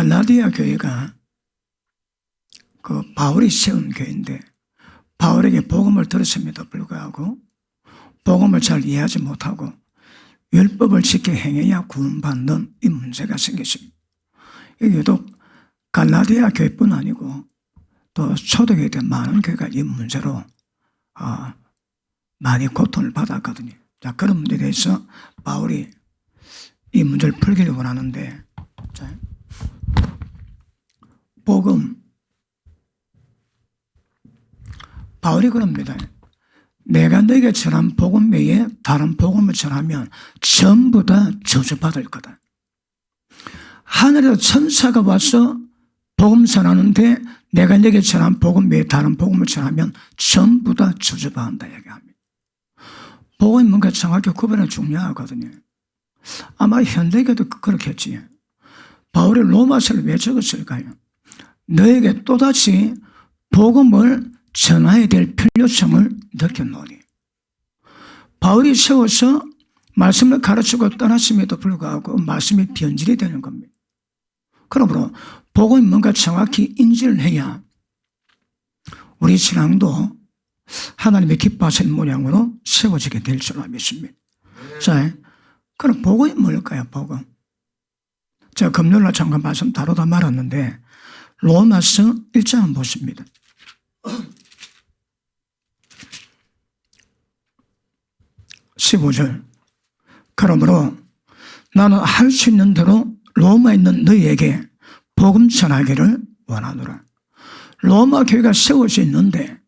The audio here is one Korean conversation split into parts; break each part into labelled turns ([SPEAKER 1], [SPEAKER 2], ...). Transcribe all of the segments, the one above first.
[SPEAKER 1] 갈라디아 교회가 그 바울이 세운 교회인데 바울에게 복음을 들었음에도 불구하고 복음을 잘 이해하지 못하고 율법을 지켜 행해야 구원받는 이 문제가 생겼습니다. 유독 갈라디아 교회뿐 아니고 또 초대교회들 많은 교회가 이 문제로 많이 고통을 받았거든요. 자, 그런 문제에 대해서 바울이 이 문제를 풀기를 원하는데, 자, 복음, 바울이 그럽니다. 내가 너에게 전한 복음 외에 다른 복음을 전하면 전부 다 저주받을 거다. 하늘에서 천사가 와서 복음 전하는데 내가 너에게 전한 복음 외에 다른 복음을 전하면 전부 다 저주받는다 얘기합니다. 복음이 뭔가 정확히 구분이 중요하거든요. 아마 현대교도 그렇겠지. 바울이 로마서를 왜 적었을까요? 너에게 또다시 복음을 전해야 될 필요성을 느꼈노니. 바울이 세워서 말씀을 가르치고 떠났음에도 불구하고 말씀이 변질이 되는 겁니다. 그러므로 복음이 뭔가 정확히 인지를 해야 우리 신앙도 하나님의 기뻐하시는 모양으로 세워지게 될 줄로 믿습니다. 자, 그럼 복음이 뭘까요? 복음. 제가 금요일날 잠깐 말씀 다루다 말았는데 로마서 1장 보십니다. 15절. 그러므로 나는 할 수 있는 대로 로마에 있는 너희에게 복음 전하기를 원하노라. 로마 교회가 세워져 있는데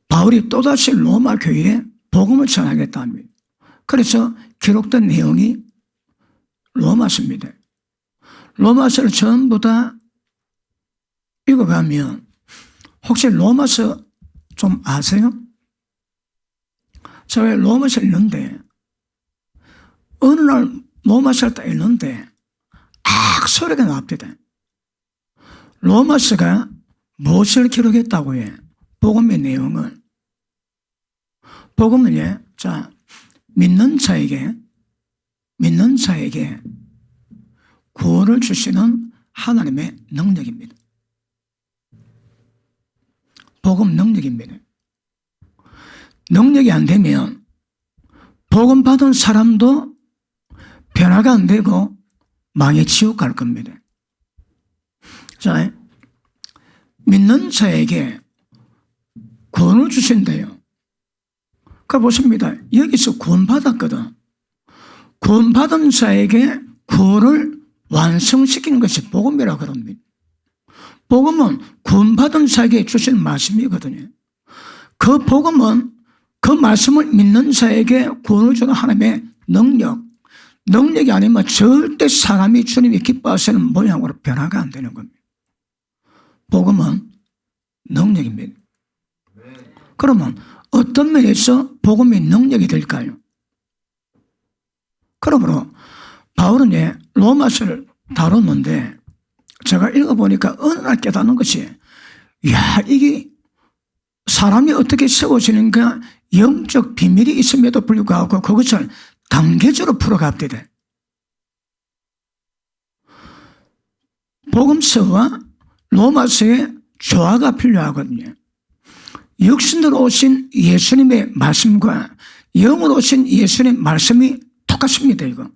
[SPEAKER 1] 바울이 또다시 로마 교회에 복음을 전하겠다 합니다. 그래서 기록된 내용이 로마서입니다. 로마서를 전부 다 읽어가면 혹시 로마서 좀 아세요? 제가 로마서를 읽는데 어느 날 로마서를 딱 읽는데 소리가 나옵니다. 로마서가 무엇을 기록했다고 해? 복음의 내용을. 복음은 자, 믿는 자에게 구원을 주시는 하나님의 능력입니다. 복음 능력입니다. 능력이 안 되면 복음 받은 사람도 변화가 안 되고 망의 지옥 갈 겁니다. 자, 믿는 자에게 구원을 주신대요. 그 보십니다. 여기서 구원받았거든. 구원받은 자에게 구원을 완성시키는 것이 복음이라고 그럽니다. 복음은 구원받은 자에게 주신 말씀이거든요. 그 복음은 그 말씀을 믿는 자에게 구원을 주는 하나님의 능력이 아니면 절대 사람이 주님이 기뻐하시는 모양으로 변화가 안 되는 겁니다. 복음은 능력입니다. 그러면 어떤 면에서 복음이 능력이 될까요? 그러므로 바울은 로마서를 다뤘는데 제가 읽어보니까 어느 날 깨닫는 것이 이게 사람이 어떻게 세워지는가 영적 비밀이 있음에도 불구하고 그것을 단계적으로 풀어갑니다. 복음서와 로마서의 조화가 필요하거든요. 육신으로 오신 예수님의 말씀과 영으로 오신 예수님의 말씀이 똑같습니다. 이거.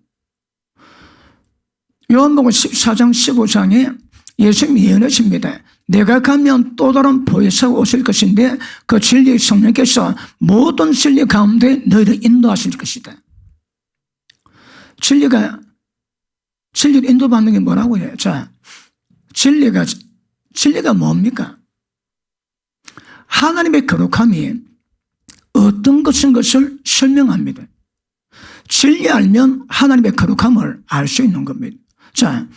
[SPEAKER 1] 요한복음 14장 15장에 예수님이 예언하십니다. 내가 가면 또 다른 보혜사가 오실 것인데 그 진리의 성령께서 모든 진리 가운데 너희를 인도하실 것이다. 진리를 인도받는 게 뭐라고 해요? 자, 진리가 뭡니까? 하나님의 거룩함이 어떤 것을 설명합니다. 진리 알면 하나님의 거룩함을 알 수 있는 겁니다. 자,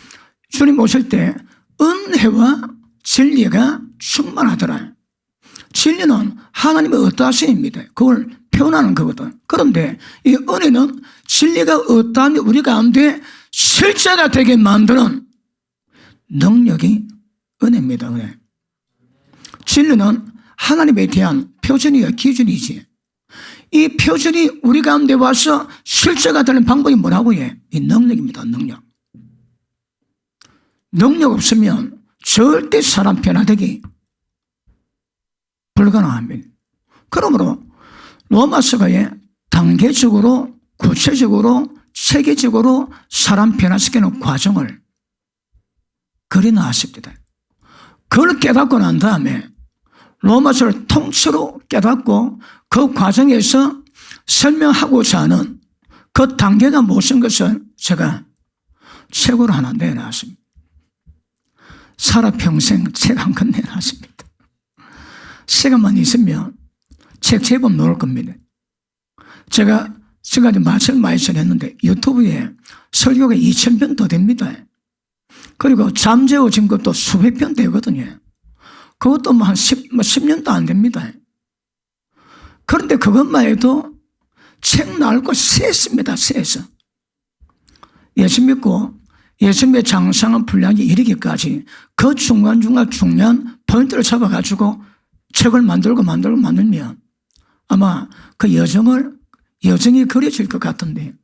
[SPEAKER 1] 주님 오실 때 은혜와 진리가 충만하더라. 진리는 하나님의 어떠하심입니다. 그걸 표현하는 거거든. 그런데 이 은혜는 진리가 어떠함이 우리 가운데 실제가 되게 만드는 능력이 은혜입니다. 은혜. 진리는 하나님에 대한 표준이야 기준이지. 이 표준이 우리 가운데 와서 실제가 되는 방법이 뭐라고 해? 이 능력입니다. 능력. 능력 없으면 절대 사람 변화되기 불가능합니다. 그러므로 로마서가에 단계적으로 구체적으로 체계적으로 사람 변화시키는 과정을 그려놨습니다. 그걸 깨닫고 난 다음에 로마서를 통째로 깨닫고 그 과정에서 설명하고자 하는 그 단계가 무슨 것을 제가 책으로 하나 내놨습니다. 살아평생 책 한 권 내놨습니다. 시간만 있으면 책 제법 나올 겁니다. 제가 지금까지 말씀을 많이 전했는데 유튜브에 설교가 2,000편 더 됩니다. 그리고 잠재워진 것도 수백 편 되거든요. 그것도 뭐 한 10년도 안 됩니다. 그런데 그것만 해도 책 나올 거 셌습니다. 셌어. 예수 믿고 예수님의 장성한 분량이 이르기까지 그 중간중간 중요한 포인트를 잡아가지고 책을 만들면 아마 그 여정이 그려질 것 같은데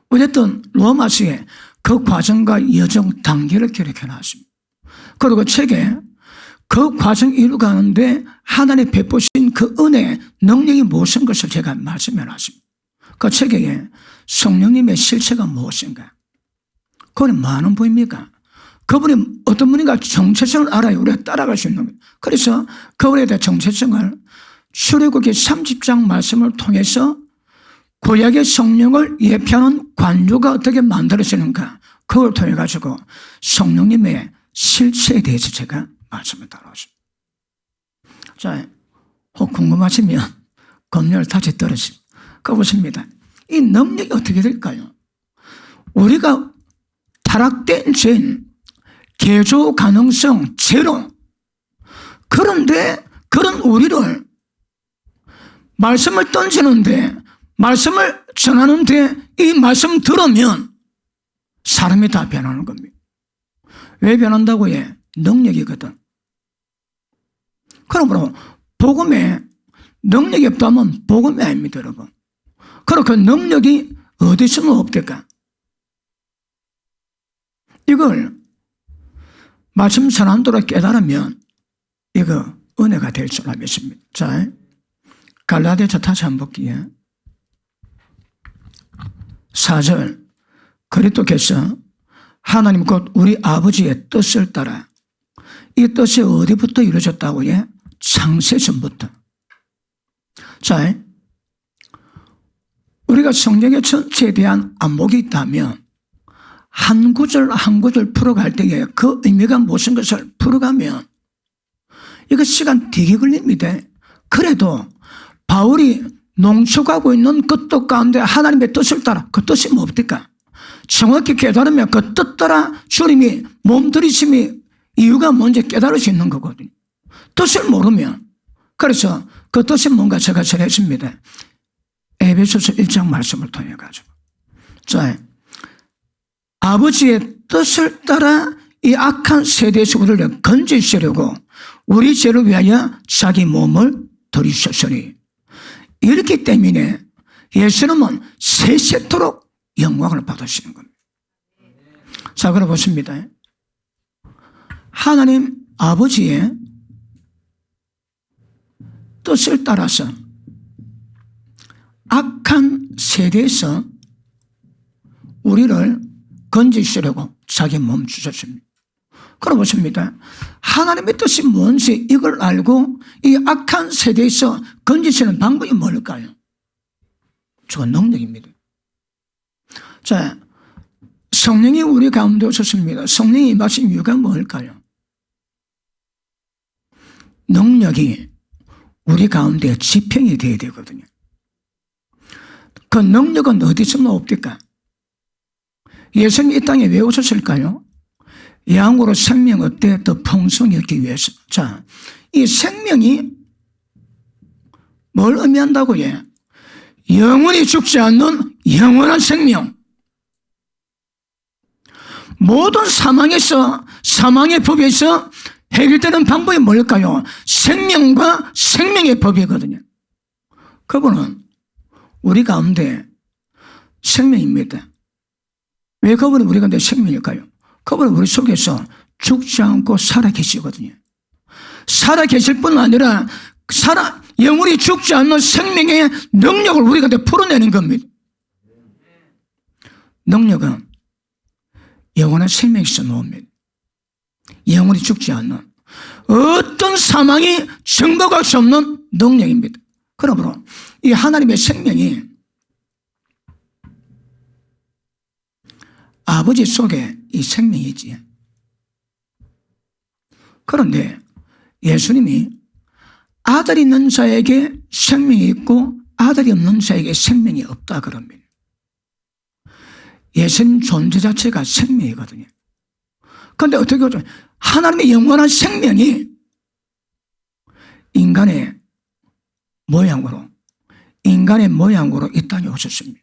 [SPEAKER 1] 어쨌든 로마서에 그 과정과 여정 단계를 기록해놨습니다. 그리고 책에 그 과정 이루어가는데 하나님 베푸신 그 은혜, 능력이 무엇인 것을 제가 말씀해놨습니다. 그 책에 성령님의 실체가 무엇인가? 그건 많은 분입니까? 그분이 어떤 분인가 정체성을 알아야 우리가 따라갈 수 있는 거예요. 그래서 그분에 대한 정체성을 출애굽기 30장 말씀을 통해서 구약의 성령을 예표하는 관조가 어떻게 만들어지는가 그걸 통해 가지고 성령님의 실체에 대해서 제가 말씀을 따라왔습니다. 자, 혹 궁금하시면 금요일 다시 들으시면 가보십니다. 이 능력이 어떻게 될까요? 우리가 타락된 죄인, 개조 가능성 제로. 그런데 그런 우리를 말씀을 던지는데 말씀을 전하는데 이 말씀 들으면 사람이 다 변하는 겁니다. 왜 변한다고 해? 능력이거든. 그러므로 복음에 능력이 없다면 복음이 아닙니다, 여러분. 그리고 그 능력이 어디서는 없을까? 이걸 말씀 전한도로 깨달으면 이거 은혜가 될 줄 믿습니다. 자, 갈라디아서 다시 한번 볼게요. 4절 그리스도께서 하나님 곧 우리 아버지의 뜻을 따라 이 뜻이 어디부터 이루어졌다고 해? 창세전부터. 자, 우리가 성경의 전체에 대한 안목이 있다면 한 구절 한 구절 풀어갈 때에 그 의미가 무슨 것을 풀어가면 이거 시간 되게 걸립니다. 그래도 바울이 농축하고 있는 그 뜻 가운데 하나님의 뜻을 따라 그 뜻이 뭡니까? 정확히 깨달으면 그 뜻 따라 주님이 몸들이심이 이유가 뭔지 깨달을 수 있는 거거든요. 뜻을 모르면 그래서 그 뜻이 뭔가 제가 전했습니다. 에베소서 1장 말씀을 통해 가지고 자, 아버지의 뜻을 따라 이 악한 세대에서 우리를 건지시려고 우리 죄를 위하여 자기 몸을 들이셨으니 이렇기 때문에 예수님은 세세토록 영광을 받으시는 겁니다. 자, 그럼 보십니다. 하나님 아버지의 뜻을 따라서 악한 세대에서 우리를 건지시려고 자기 몸 주셨습니다. 그럼 보십니다. 하나님의 뜻이 뭔지 이걸 알고 이 악한 세대에서 건지시는 방법이 뭘까요? 저건 능력입니다. 자, 성령이 우리 가운데 오셨습니다. 성령이 임하신 이유가 뭘까요? 능력이 우리 가운데 지평이 되어야 되거든요. 그 능력은 어디서 나옵니까? 예수님이 이 땅에 왜 오셨을까요? 양으로 생명 어때 더 풍성히 얻기 위해서. 자, 이 생명이 뭘 의미한다고 해? 영원히 죽지 않는 영원한 생명. 모든 사망의 법에서 해결되는 방법이 뭘까요? 생명과 생명의 법이거든요. 그분은 우리 가운데 생명입니다. 왜 그분이 우리 가운데 생명일까요? 그분은 우리 속에서 죽지 않고 살아계시거든요. 살아계실 뿐 아니라 영원히 죽지 않는 생명의 능력을 우리가 풀어내는 겁니다. 능력은 영원한 생명에서 나옵니다. 영원히 죽지 않는 어떤 사망이 증거할 수 없는 능력입니다. 그러므로 이 하나님의 생명이 아버지 속에 이 생명이지. 그런데 예수님이 아들이 있는 자에게 생명이 있고 아들이 없는 자에게 생명이 없다 그럽니다. 예수님 존재 자체가 생명이거든요. 그런데 어떻게 하죠? 하나님의 영원한 생명이 인간의 모양으로 이 땅에 오셨습니다.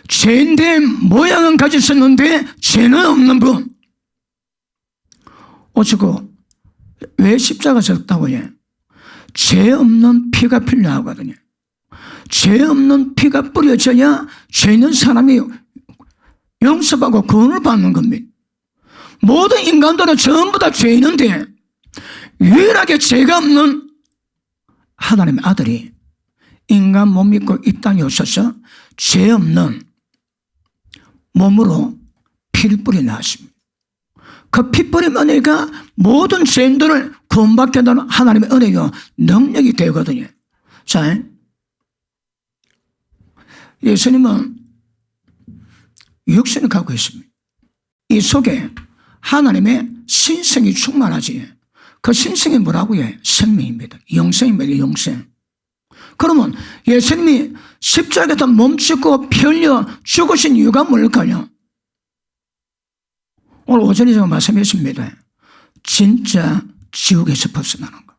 [SPEAKER 1] 죄인된 모양은 가졌었는데 죄는 없는 분 오시고 왜 십자가 졌다고 해? 죄 없는 피가 필요하거든요. 죄 없는 피가 뿌려져야 죄 있는 사람이 용서받고 구원을 받는 겁니다. 모든 인간들은 전부 다 죄인인데 유일하게 죄가 없는 하나님의 아들이 인간 몸 입고 이 땅에 오셔서 죄 없는 몸으로 피를 뿌려 나왔습니다. 그 피 뿌린 은혜가 모든 죄인들을 구원받게 하는 하나님의 은혜요 능력이 되거든요. 자, 예수님은 육신을 갖고 있습니다. 이 속에 하나님의 신성이 충만하지. 그 신성이 뭐라고 해? 생명입니다. 영생입니다. 영생. 그러면 예수님이 십자가에서 몸짓고 피 흘려 죽으신 이유가 뭘까요? 오늘 오전에 제가 말씀했습니다. 진짜 지옥에서 벗어나는 거.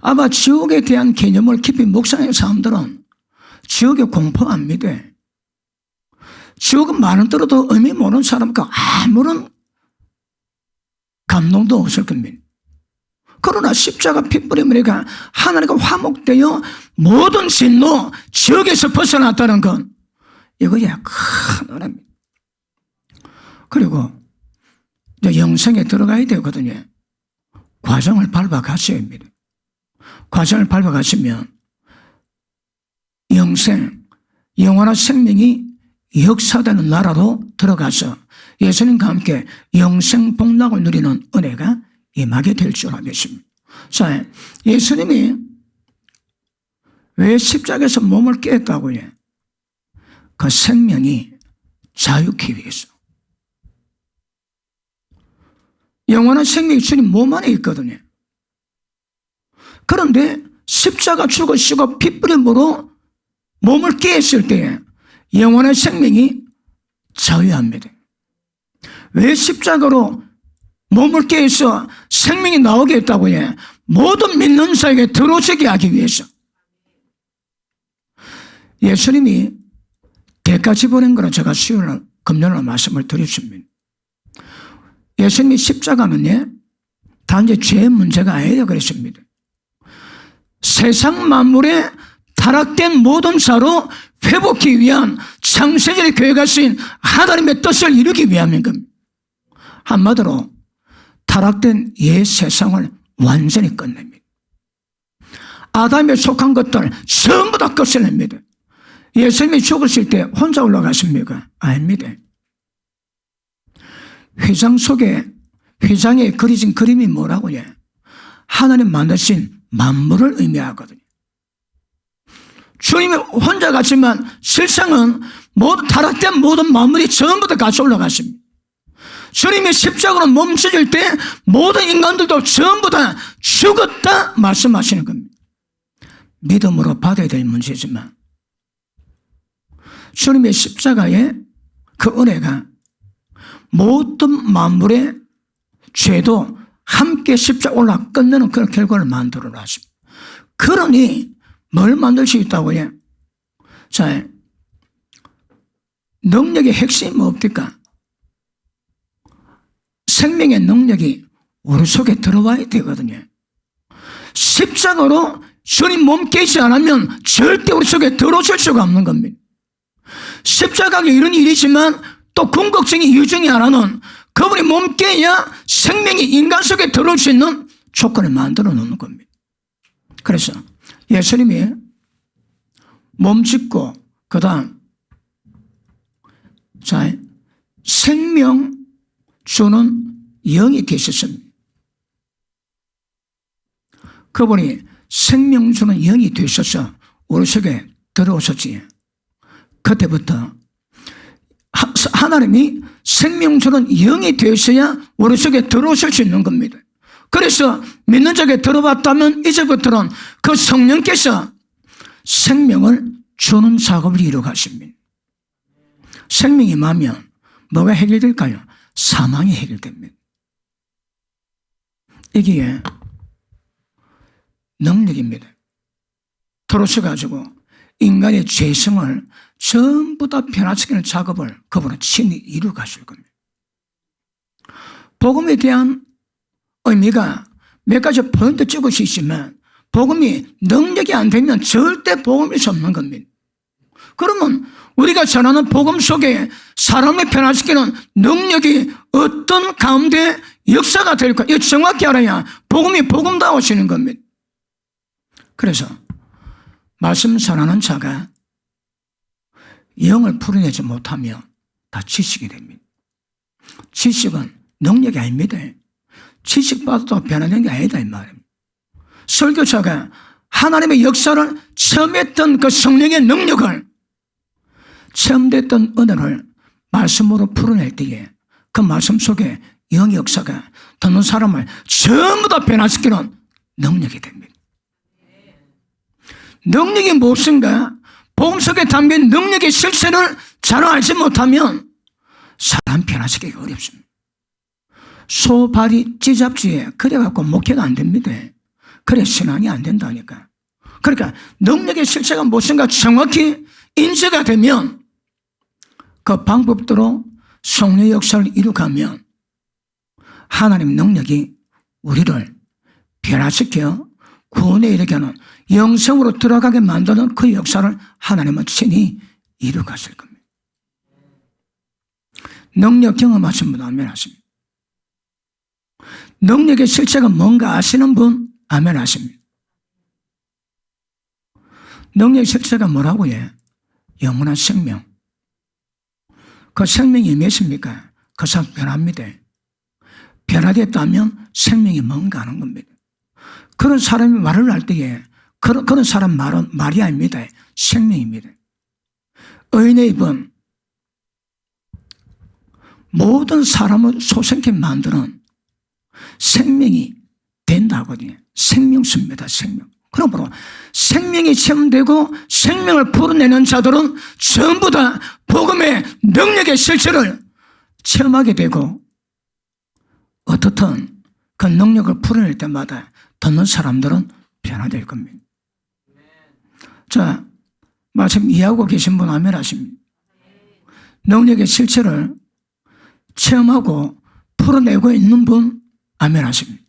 [SPEAKER 1] 아마 지옥에 대한 개념을 깊이 묵상하는 사람들은 지옥에 공포 안 믿어. 지옥은 말은 들어도 의미 모르는 사람과 아무런 감동도 없을 겁니다. 그러나 십자가 핏뿌림으로가 하나님과 화목되어 모든 진노 지옥에서 벗어났다는 건 이거야 큰 은혜입니다. 그리고 이제 영생에 들어가야 되거든요. 과정을 밟아가셔야 합니다. 과정을 밟아가시면 영원한 생명이 역사되는 나라로 들어가서 예수님과 함께 영생 복락을 누리는 은혜가 임하게 될 줄 믿습니다. 자, 예수님이 왜 십자가에서 몸을 깼다고요? 그 생명이 자유케 위해서. 영원한 생명이 주님 몸 안에 있거든요. 그런데 십자가 죽으시고 피 뿌림으로 몸을 깨었을 때에 영원한 생명이 자유합니다. 왜 십자가로 몸을 깨어서 생명이 나오게 했다고 해? 모든 믿는 자에게 들어오게 하기 위해서. 예수님이 대까지 보낸 거는 제가 수요일 금요일 말씀을 드렸습니다. 예수님이 십자가는요 단지 죄의 문제가 아니라 그랬습니다. 세상 만물에 타락된 모든 자로 회복하기 위한 창세전의 교회가 쓰인 하나님의 뜻을 이루기 위함인 겁니다. 한마디로 타락된 옛 세상을 완전히 끝냅니다. 아담에 속한 것들 전부 다 끝내냅니다. 예수님이 죽으실 때 혼자 올라가십니까? 아닙니다. 휘장 속에 휘장에 그려진 그림이 뭐라고요? 하나님 만드신 만물을 의미하거든요. 주님이 혼자 갔지만 실상은 모든 타락된 모든 만물이 전부 다 같이 올라갔습니다. 주님이 십자가로 몸짓을 때 모든 인간들도 전부 다 죽었다 말씀하시는 겁니다. 믿음으로 받아야 될 문제지만 주님의 십자가의 그 은혜가 모든 만물의 죄도 함께 십자가 올라 끝내는 그런 결과를 만들어 놨습니다. 그러니 뭘 만들 수 있다고 해? 자, 능력의 핵심이 뭡니까? 생명의 능력이 우리 속에 들어와야 되거든요. 십자가로 주님 몸 깨지 않으면 절대 우리 속에 들어오실 수가 없는 겁니다. 십자가가 이런 일이지만 또 궁극적인 이유 중에 하나는 그분이 몸께야 생명이 인간 속에 들어올 수 있는 조건을 만들어 놓는 겁니다. 그래서 예수님이 몸 짓고 그 다음 생명 주는 영이 되셨습니다. 그분이 생명 주는 영이 되셔서 우리 속에 들어오셨지. 그때부터 하나님이 생명 주는 영이 되셔야 우리 속에 들어오실 수 있는 겁니다. 그래서 믿는 자에게 들어봤다면 이제부터는 그 성령께서 생명을 주는 작업을 이루어가십니다. 생명이 임하면 뭐가 해결될까요? 사망이 해결됩니다. 이게 능력입니다. 들어오셔가지고 인간의 죄성을 전부 다 변화시키는 작업을 그분은 친히 이루어 가실 겁니다. 복음에 대한 의미가 몇 가지 포인트 찍을 수 있지만 복음이 능력이 안 되면 절대 복음일 수 없는 겁니다. 그러면 우리가 전하는 복음 속에 사람을 변화시키는 능력이 어떤 가운데 역사가 될까? 이거 정확히 알아야 복음이 복음다워지는 겁니다. 그래서 말씀 전하는 자가 영을 풀어내지 못하면 다 지식이 됩니다. 지식은 능력이 아닙니다. 지식 받아도 변화된 게 아니다 이 말입니다. 설교자가 하나님의 역사를 체험했던 그 성령의 능력을 체험됐던 은혜를 말씀으로 풀어낼 때에 그 말씀 속에 영의 역사가 듣는 사람을 전부 다 변화시키는 능력이 됩니다. 능력이 무엇인가? 복음 속에 담긴 능력의 실체를 잘 알지 못하면 사람 변화시키기가 어렵습니다. 소발이 찌잡지에 그래갖고 목회가 안 됩니다. 그래 신앙이 안 된다니까. 그러니까 능력의 실체가 무엇인가 정확히 인지가 되면 그 방법대로 성령의 역사를 이루어가면 하나님 능력이 우리를 변화시켜 구원에 이르게 하는 영성으로 들어가게 만드는 그 역사를 하나님은 친히 이루어가실 겁니다. 능력 경험하신 분 아멘 하십니다. 능력의 실체가 뭔가 아시는 분 아멘 하십니다. 능력의 실체가 뭐라고요? 영원한 생명. 그 생명이 몇입니까? 그 사람 변합니다. 변화됐다면 생명이 뭔가 하는 겁니다. 그런 사람이 말을 할 때에 그런 사람 말은 말이 아닙니다. 생명입니다. 의인의 입은 모든 사람을 소생케 만드는 생명이 된다거든요. 생명수입니다. 생명. 그러므로 생명이 체험되고 생명을 풀어내는 자들은 전부 다 복음의 능력의 실체를 체험하게 되고 어떻든 그 능력을 풀어낼 때마다 듣는 사람들은 변화될 겁니다. 자, 마침 이해하고 계신 분 아멘 하십니다. 능력의 실체를 체험하고 풀어내고 있는 분 아멘 하십니다.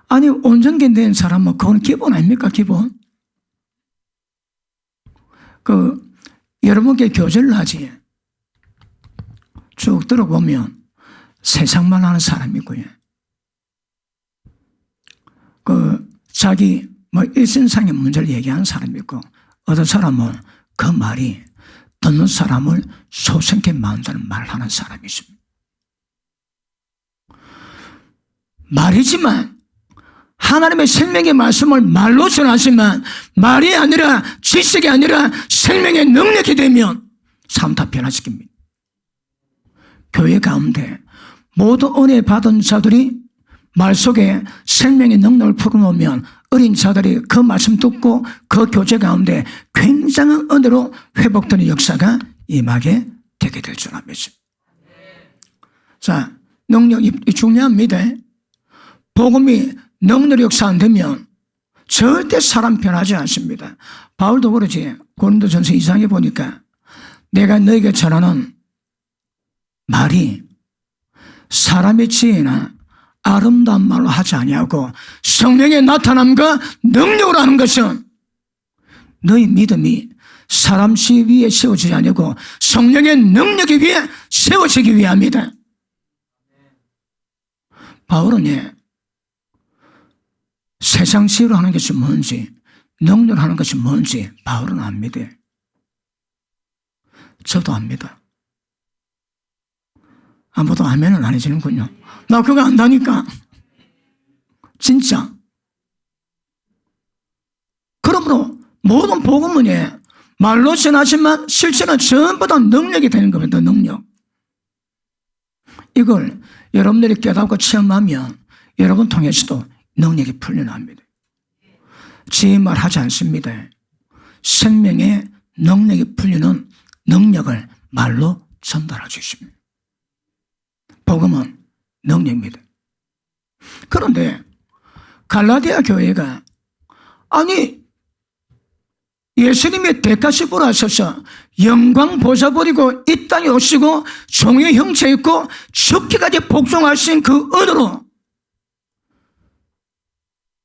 [SPEAKER 1] 아니 온전히 된 사람은 그건 기본 아닙니까? 기본. 여러분께 교제를 하지. 쭉 들어보면 세상만 하는 사람이고요. 자기 일생상의 문제를 얘기하는 사람이 있고 어떤 사람은 그 말이 듣는 사람을 소생케 만드는 말을 하는 사람이 있습니다. 말이지만 하나님의 생명의 말씀을 말로 전하지만 말이 아니라 지식이 아니라 생명의 능력이 되면 사람 다 변화시킵니다. 교회 가운데 모두 은혜 받은 자들이 말 속에 생명의 능력을 풀어놓으면 어린 자들이 그 말씀 듣고 그 교제 가운데 굉장한 은혜로 회복되는 역사가 임하게 되게 될 줄 압니다. 자, 능력이 중요합니다. 복음이 능력 역사 안 되면 절대 사람 변하지 않습니다. 바울도 그러지. 고린도전서 2장에 보니까 내가 너에게 전하는 말이 사람의 지혜나 아름다운 말로 하지 아니하고 성령의 나타남과 능력으로 하는 것은 너희 믿음이 사람 위에 세워지지 아니고 성령의 능력에 위해 세워지기 위함이다. 바울은 세상 시로 하는 것이 뭔지, 능력을 하는 것이 뭔지 바울은 압니다. 저도 압니다. 아무도 아멘은 안 해주는군요. 나 그거 안다니까. 진짜. 그러므로 모든 복음은 말로 전하지만 실제는 전부 다 능력이 되는 겁니다. 능력. 이걸 여러분들이 깨닫고 체험하면 여러분 통해서도 능력이 풀려납니다. 제 말 하지 않습니다. 생명의 능력이 풀리는 능력을 말로 전달해 주십니다. 복음은 능력입니다. 그런데 갈라디아 교회가 아니 예수님이 대가시보로 하셔서 영광 보좌 버리고 이 땅에 오시고 종의 형체 있고 죽기까지 복종하신 그 은으로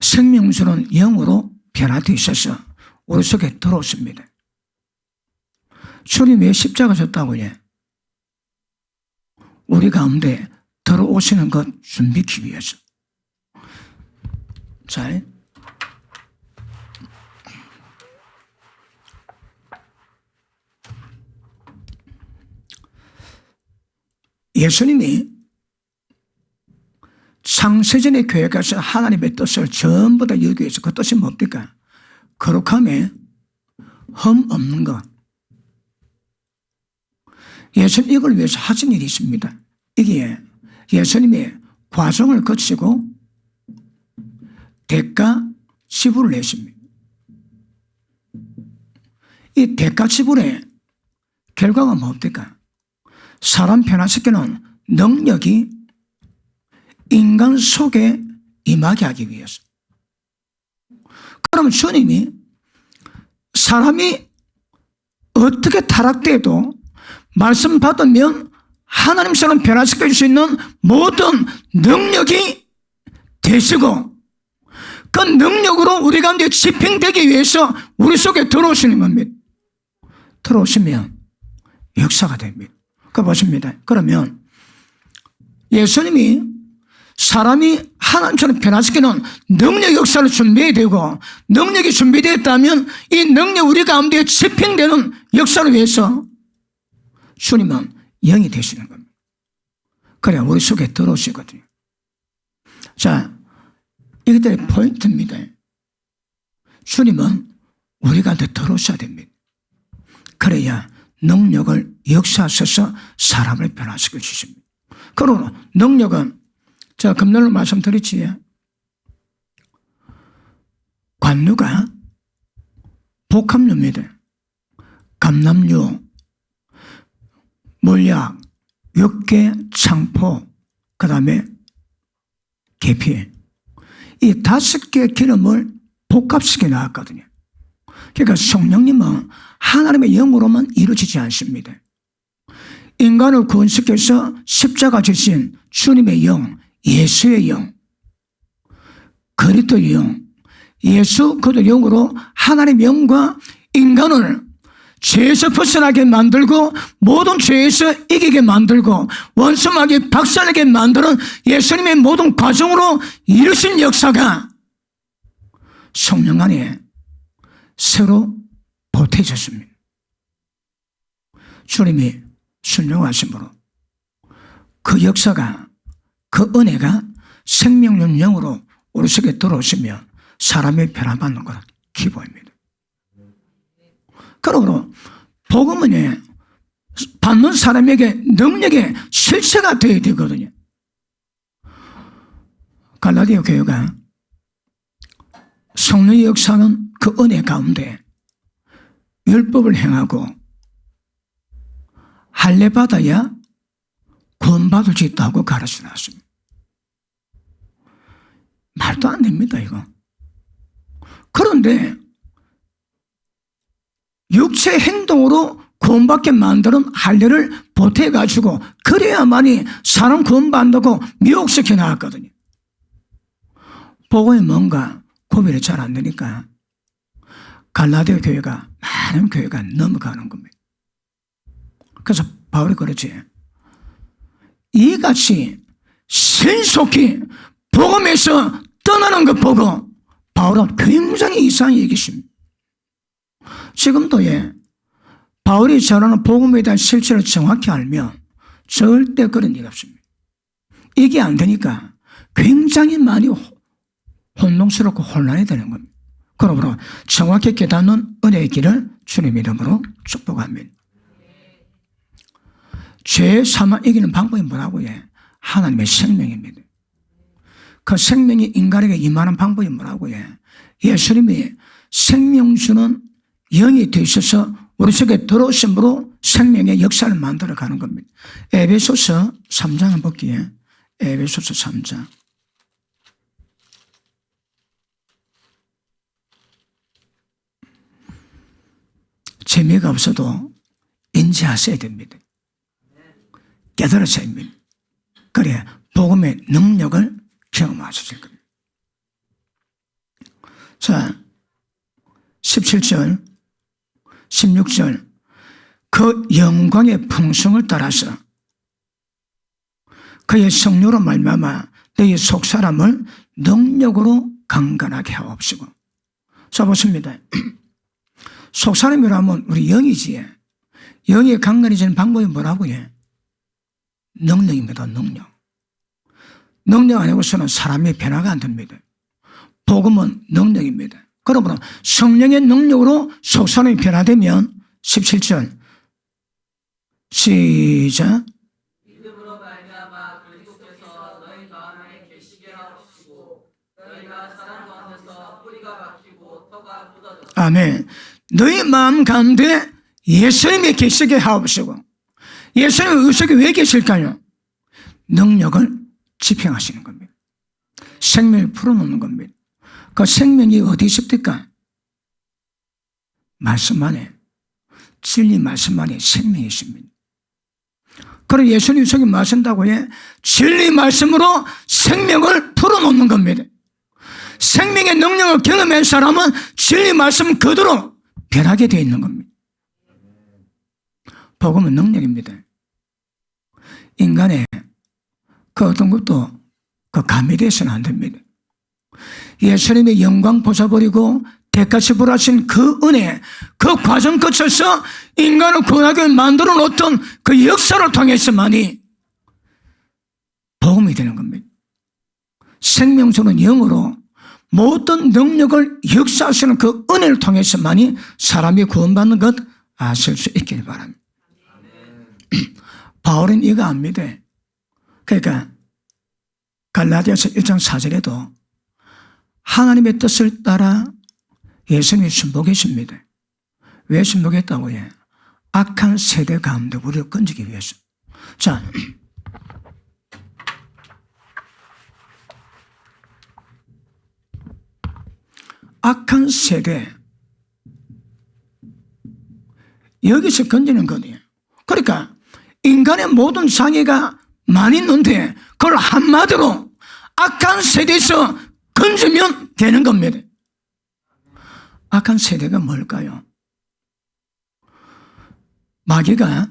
[SPEAKER 1] 생명수는 영으로 변화되셔서 우리 속에 들어오십니다. 주님 왜 십자가 졌다고요? 우리 가운데 들어오시는 것 준비하기 위해서. 자, 예수님이 창세전의 교회가서 하나님의 뜻을 전부 다 이루기 위해서 그 뜻이 뭡니까? 거룩함에 흠 없는 것. 예수님 이걸 위해서 하신 일이 있습니다. 이게 예수님이 과정을 거치고 대가 지불을 했습니다. 이 대가 지불의 결과가 뭡니까? 사람 변화시키는 능력이 인간 속에 임하게 하기 위해서. 그러면 주님이 사람이 어떻게 타락돼도 말씀 받으면 하나님처럼 변화시킬 수 있는 모든 능력이 되시고 그 능력으로 우리 가운데 집행되기 위해서 우리 속에 들어오시는 겁니다. 들어오시면 역사가 됩니다. 그거 보십니다. 그러면 예수님이 사람이 하나님처럼 변화시키는 능력 역사를 준비해야 되고 능력이 준비되었다면 이 능력 우리 가운데 집행되는 역사를 위해서 주님은 영이 되시는 겁니다. 그래야 우리 속에 들어오시거든요. 자, 이것들이 포인트입니다. 주님은 우리 가운데 들어오셔야 됩니다. 그래야 능력을 역사하셔서 사람을 변화시켜 주십니다. 그러나 능력은 제가 금년로 말씀드렸지. 관유가 복합류입니다. 감람류, 물약, 육계, 창포, 그 다음에 계피. 이 5개의 기름을 복합시켜 나왔거든요. 그러니까 성령님은 하나님의 영으로만 이루어지지 않습니다. 인간을 구원시켜서 십자가 지신 주님의 영, 예수의 영, 그리스도의 영, 예수 그리스도의 영으로 하나님의 영과 인간을 죄에서 벗어나게 만들고 모든 죄에서 이기게 만들고 원수마귀 박살내게 만드는 예수님의 모든 과정으로 이루신 역사가 성령 안에 새로 보태졌습니다. 주님이 순종하심으로 그 역사가 그 은혜가 생명력 영으로 우리 속에 들어오시면 사람이 변화받는 것은 기본입니다. 그러므로 복음은 받는 사람에게 능력의 실체가 되어야 되거든요. 갈라디아 교회가 성령의 역사는 그 은혜 가운데 율법을 행하고 할례 받아야 구원받을 수 있다고 가르쳐 놨습니다. 말도 안 됩니다, 이거. 그런데 육체 행동으로 구원받게 만드는 할례를 보태가지고 그래야만이 사람 구원받는다고 미혹시켜 나왔거든요. 복음이 뭔가 구별이 잘 안 되니까 갈라디아 교회가 많은 교회가 넘어가는 겁니다. 그래서 바울이 그러지. 이같이 신속히 복음에서 떠나는 것 보고 바울은 굉장히 이상히 여기십니다. 지금도 바울이 전하는 복음에 대한 실체를 정확히 알면 절대 그런 일 없습니다. 이게 안 되니까 굉장히 많이 혼동스럽고 혼란이 되는 겁니다. 그러므로 정확히 깨닫는 은혜의 길을 주님 이름으로 축복합니다. 죄 사망 이기는 방법이 뭐라고요? 하나님의 생명입니다. 그 생명이 인간에게 임하는 방법이 뭐라고요? 예수님이 생명 주는 영이 되셔서 우리 속에 들어오심으로 생명의 역사를 만들어가는 겁니다. 에베소서 3장 한번 볼게요. 에베소서 3장. 재미가 없어도 인지하셔야 됩니다. 깨달으셔야 됩니다. 그래 복음의 능력을 경험하실 겁니다. 자, 17절 16절 그 영광의 풍성을 따라서 그의 성령으로 말미암아 너희 속사람을 능력으로 강건하게 하옵시고. 자 보십니다. 속사람이라면 우리 영이지. 영이 강건해지는 방법이 뭐라고요? 능력입니다. 능력 아니고서는 사람이 변화가 안 됩니다. 복음은 능력입니다. 그러므로 성령의 능력으로 속사람이 변화되면 17절 시작.
[SPEAKER 2] 믿음으로 말미암아 그리스도께서 너희 마음에 계시게 하옵시고 너희가 사랑 가운데서 뿌리가 박히고 터가 굳어졌다.
[SPEAKER 1] 아멘. 너희 마음 가운데 예수님이 계시게 하옵시고. 예수님이 우리 속에 왜 계실까요? 능력을 집행하시는 겁니다. 생명을 풀어놓는 겁니다. 그 생명이 어디 있습니까? 말씀 안에, 진리 말씀 안에 생명이 있습니다. 그리고 예수님 속에 마신다고 해 진리 말씀으로 생명을 풀어놓는 겁니다. 생명의 능력을 경험한 사람은 진리 말씀 그대로 변하게 되어 있는 겁니다. 복음은 능력입니다. 인간의 그 어떤 것도 그 가미되어서는 안 됩니다. 예수님의 영광 보셔버리고 대가치 부라신 그 은혜, 그 과정 거쳐서 인간을 구원하게 만들어 놓던 그 역사를 통해서만이 복음이 되는 겁니다. 생명수는 영으로 모든 능력을 역사하시는 그 은혜를 통해서만이 사람이 구원받는 것 아실 수 있길 바랍니다. 바울은 이거 압니다. 그러니까 갈라디아서 1장 4절에도 하나님의 뜻을 따라 예수님이 순복했습니다. 왜 순복했다고 해? 악한 세대 가운데 우리를 건지기 위해서. 자, 악한 세대 여기서 건지는 거예요. 그러니까 인간의 모든 장애가 많이 있는데 그걸 한마디로 악한 세대에서 건지면 되는 겁니다. 악한 세대가 뭘까요? 마귀가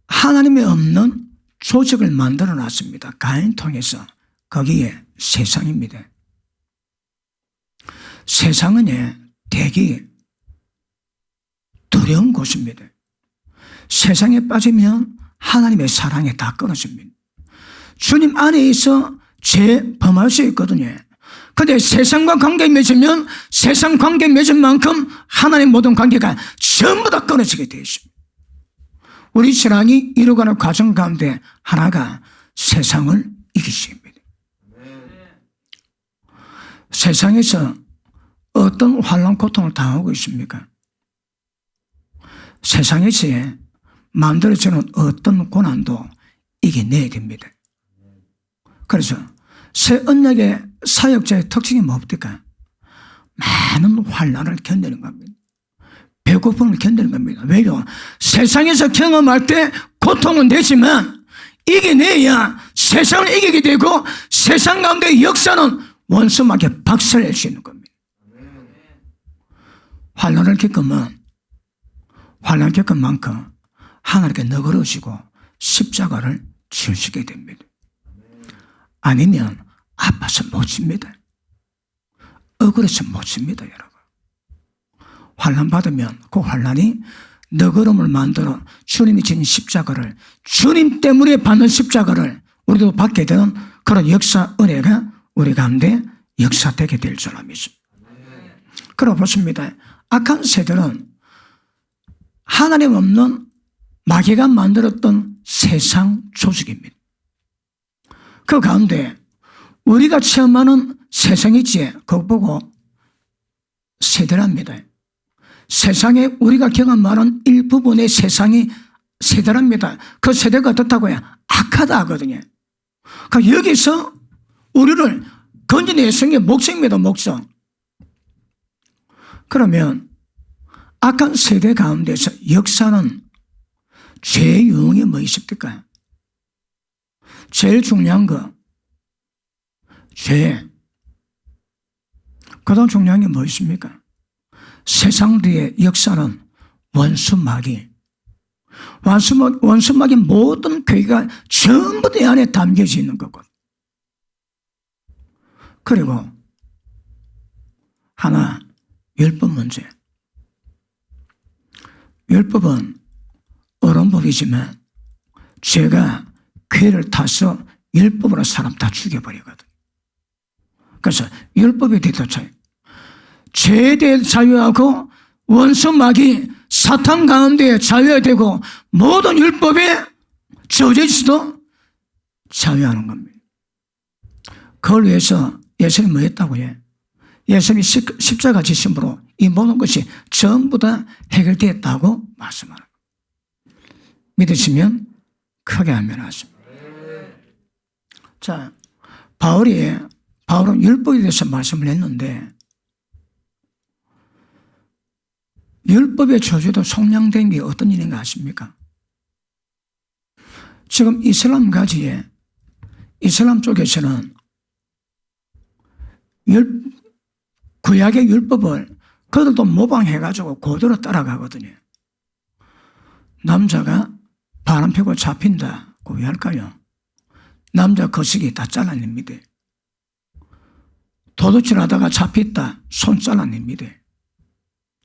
[SPEAKER 1] 하나님이 없는 조직을 만들어 놨습니다. 가인 통해서. 거기에 세상입니다. 세상은 되게 두려운 곳입니다. 세상에 빠지면 하나님의 사랑에 다 끊어집니다. 주님 안에 있어 죄 범할 수 있거든요. 그런데 세상과 관계 맺으면 세상 관계 맺은 만큼 하나님 모든 관계가 전부 다 끊어지게 되어 있습니다. 우리 신앙이 이루어가는 과정 가운데 하나가 세상을 이기십니다. 세상에서 어떤 환난 고통을 당하고 있습니까? 세상에서 만들어지는 어떤 고난도 이겨내야 됩니다. 그래서 새 언약의 사역자의 특징이 뭡니까? 많은 환난을 견디는 겁니다. 배고픔을 견디는 겁니다. 왜요? 세상에서 경험할 때 고통은 되지만 이겨내야 세상을 이기게 되고 세상 가운데 역사는 원수막에 박살낼 수 있는 겁니다. 환난을 겪으면 환난 겪은 만큼 하나님께 너그러우시고 십자가를 지으시게 됩니다. 아니면 아파서 못 집니다. 억울해서 못 집니다, 여러분. 환난 받으면 그 환난이 너그러움을 만들어 주님이 지닌 십자가를, 주님 때문에 받는 십자가를 우리도 받게 되는 그런 역사 은혜가 우리 가운데 역사되게 될 줄 믿습니다. 그러고 보십니다. 악한 세대는 하나님 없는 마귀가 만들었던 세상 조직입니다. 그 가운데 우리가 체험하는 세상이지에 그거 보고 세대랍니다. 세상에 우리가 경험하는 일부분의 세상이 세대랍니다. 그 세대가 어떻다고요? 악하다 하거든요. 그러니까 여기서 우리를 건져내는 게 목적입니다. 목적. 그러면 악한 세대 가운데서 역사는 죄의 유형이 뭐 있습니까? 제일 중요한 거 죄. 가장 중요한 게 뭐 있습니까? 세상의 역사는 원수마귀. 원수마귀 모든 괴가 전부 내 안에 담겨져 있는 거고. 그리고 하나, 율법 문제. 율법은 어른법이지만 죄가 괴를 타서 율법으로 사람 다 죽여버리거든. 그래서 율법에 대해서 죄에 대해 자유하고 원수마귀 사탄 가운데 자유되고 모든 율법에 저지수도 자유하는 겁니다. 그걸 위해서 예수님이 뭐 했다고요? 예수님이 십자가 지심으로 이 모든 것이 전부 다 해결되었다고 말씀하는 거예요. 믿으시면 크게 아멘하십니다. 자, 바울은 율법에 대해서 말씀을 했는데 율법의 저주도 속량된 게 어떤 일인가 아십니까? 지금 이슬람 가지에 이슬람 쪽에서는 구약의 율법을 그들도 모방해가지고 그대로 따라가거든요. 남자가 바람 피고 잡힌다고 왜 할까요? 남자 거시기 다 잘라냅니다. 도둑질 하다가 잡혔다 손 잘라냅니다.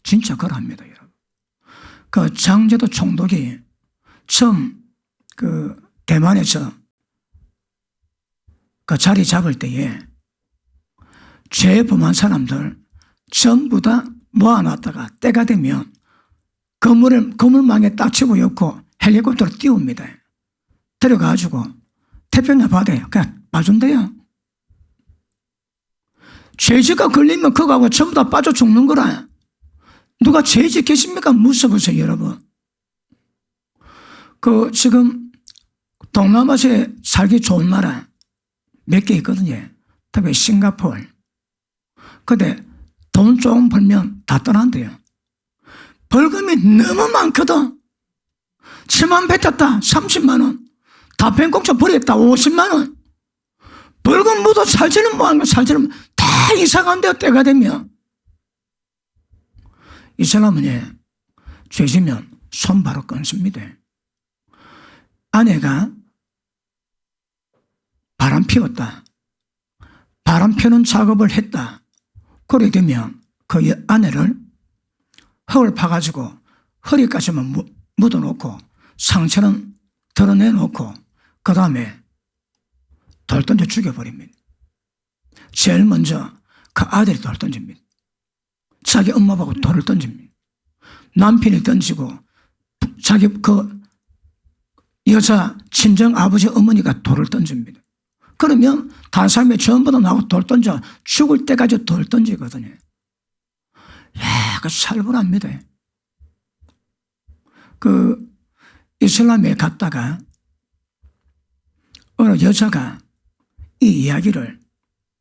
[SPEAKER 1] 진짜 그럽니다, 여러분. 그 장제도 총독이 처음 그 대만에서 그 자리 잡을 때에 죄 범한 사람들 전부 다 모아놨다가 때가 되면 그물망에 딱 집어넣고 헬리콥터로 띄웁니다. 데려가지고 태평양 바다에 그냥 빠준대요. 죄지가 걸리면 그거하고 전부 다 빠져 죽는 거라. 누가 죄 짓겠습니까? 무서워서 여러분. 지금 동남아시아에 살기 좋은 나라 몇 개 있거든요. 특히 싱가포르. 근데 돈 조금 벌면 다 떠난대요. 벌금이 너무 많거든. 치만 뱉었다 30만 원. 답변공차 버렸다 50만 원. 벌금 묻어 살지는 뭐하는 거 살지는 다 이사간 데가 때가 되면 이 사람은 죄지면 손 바로 끊습니다. 아내가 바람 피웠다. 바람 피우는 작업을 했다. 그래 되면 그 아내를 흙을 파가지고 허리까지만 묻어놓고 상처는 드러내놓고 그 다음에 돌 던져 죽여버립니다. 제일 먼저 그 아들이 돌 던집니다. 자기 엄마 보고 돌을 던집니다. 남편이 던지고 자기 그 여자 친정 아버지 어머니가 돌을 던집니다. 그러면 다른 사람이 전부 다 나하고 돌 던져 죽을 때까지 돌 던지거든요. 그 살벌합니다. 그 이슬람에 갔다가 어느 여자가 이 이야기를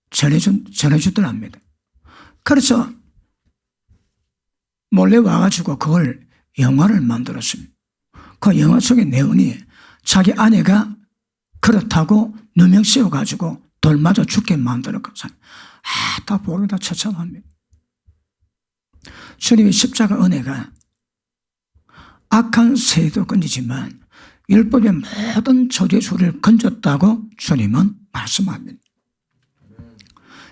[SPEAKER 1] 전해주더랍니다. 그래서 몰래 와가지고 그걸 영화를 만들었습니다. 그 영화 속의 내용이 자기 아내가 그렇다고 누명 씌워가지고 돌 맞아 죽게 만들었거든요. 다 보면 다 처참합니다. 주님의 십자가 은혜가 악한 세도 건지지만 율법의 모든 저주의 소리를 건졌다고 주님은 말씀합니다.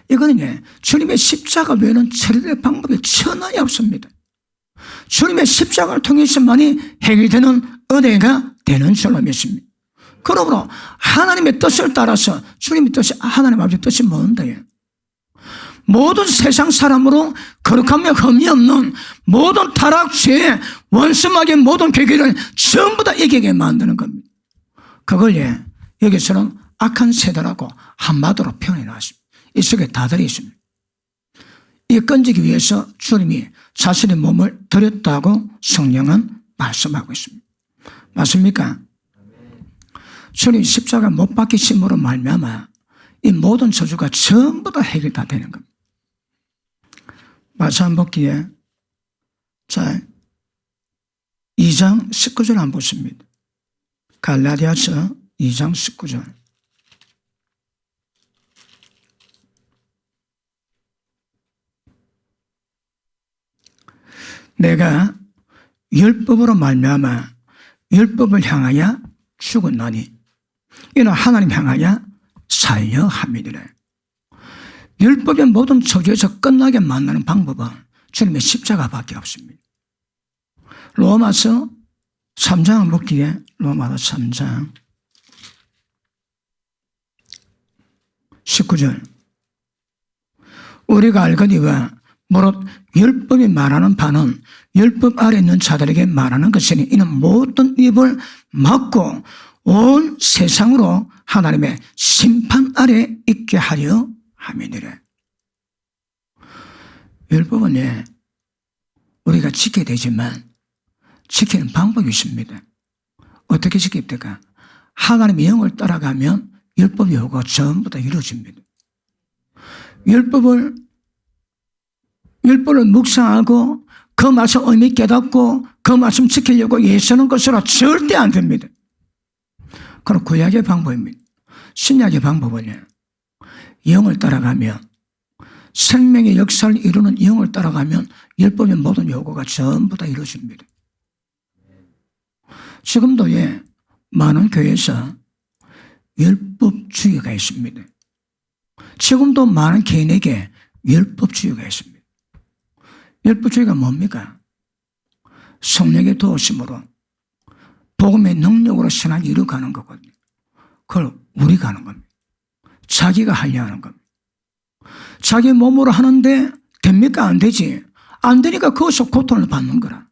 [SPEAKER 1] 이거는 주님의 십자가 외에는 처리될 방법이 천하에 없습니다. 주님의 십자가를 통해서만이 해결되는 은혜가 되는 줄로 믿습니다. 그러므로 하나님의 뜻을 따라서 주님의 뜻이 하나님 아버지의 뜻이 뭔가 모든 세상 사람으로 거룩하며 흠이 없는 모든 타락죄, 원수막의 모든 괴계를 전부 다 이기게 만드는 겁니다. 그걸 여기서는 악한 세대라고 한마디로 표현해 놨습니다. 이 속에 다 들어있습니다. 이 건지기 위해서 주님이 자신의 몸을 드렸다고 성령은 말씀하고 있습니다. 맞습니까? 주님 십자가 못 박히심으로 말미암아 이 모든 저주가 전부 다 해결 다 되는 겁니다. 마찬 복기에 자 2장 19절 한번 보십니다. 갈라디아서 2장 19절. 내가 율법으로 말미암아 율법을 향하여 죽었나니 이는 하나님 향하여 살려 함이니라. 율법의 모든 저주에서 끝나게 만나는 방법은 주님의 십자가밖에 없습니다. 로마서 3장 볼기에 로마서 3장 19절. 우리가 알거니와 무릇 율법이 말하는 바는 율법 아래 있는 자들에게 말하는 것이니 이는 모든 입을 막고 온 세상으로 하나님의 심판 아래 있게 하려 함이니라. 율법은 우리가 지켜야 되지만 지키는 방법이 있습니다. 어떻게 지킵니까? 하나님의 영을 따라가면 율법 요구가 전부 다 이루어집니다. 율법을 묵상하고 그 말씀 의미 깨닫고 그 말씀 지키려고 애쓰는 것으로 절대 안 됩니다. 그럼 구약의 방법입니다. 신약의 방법은 영을 따라가면 생명의 역사를 이루는 영을 따라가면 율법의 모든 요구가 전부 다 이루어집니다. 지금도 많은 교회에서 율법주의가 있습니다. 지금도 많은 개인에게 율법주의가 있습니다. 율법주의가 뭡니까? 성령의 도우심으로 복음의 능력으로 신앙이 이루어가는 거거든요. 그걸 우리가 하는 겁니다. 자기가 하려 하는 겁니다. 자기 몸으로 하는데 됩니까? 안 되지. 안 되니까 거기서 고통을 받는 거라.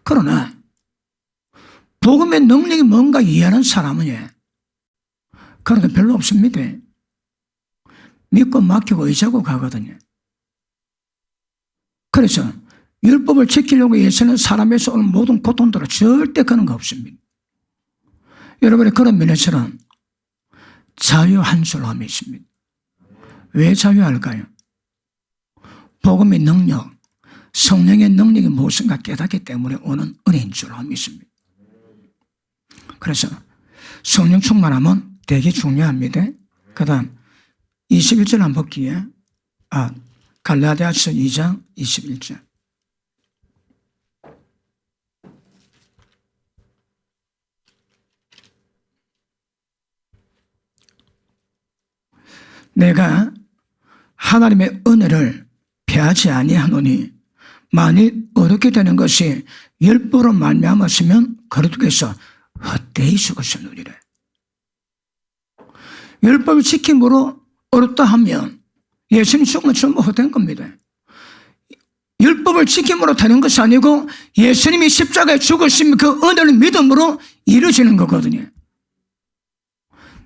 [SPEAKER 1] 그러나 복음의 능력이 뭔가 이해하는 사람은 그런 게 별로 없습니다. 믿고 맡기고 의지하고 가거든요. 그래서 율법을 지키려고 애쓰는 사람에서 오는 모든 고통들은 절대 그런 거 없습니다. 여러분의 그런 면에서는 자유한 줄로 함이 있습니다. 왜 자유할까요? 복음의 능력, 성령의 능력이 무엇인가 깨닫기 때문에 오는 은혜인 줄로 함이 있습니다. 그래서 성령 충만함은 되게 중요합니다. 그 다음 21절 한번 볼게요. 갈라디아서 2장 21절. 내가 하나님의 은혜를 패하지 아니하노니 만일 어렵게 되는 것이 율법으로 말미암았으면 그리스도께서 헛되이 죽으셨느니라. 율법을 지킴으로 어렵다 하면 예수님 죽으면 전부 헛된 겁니다. 율법을 지킴으로 되는 것이 아니고 예수님이 십자가에 죽으신 그 은혜를 믿음으로 이루어지는 거거든요.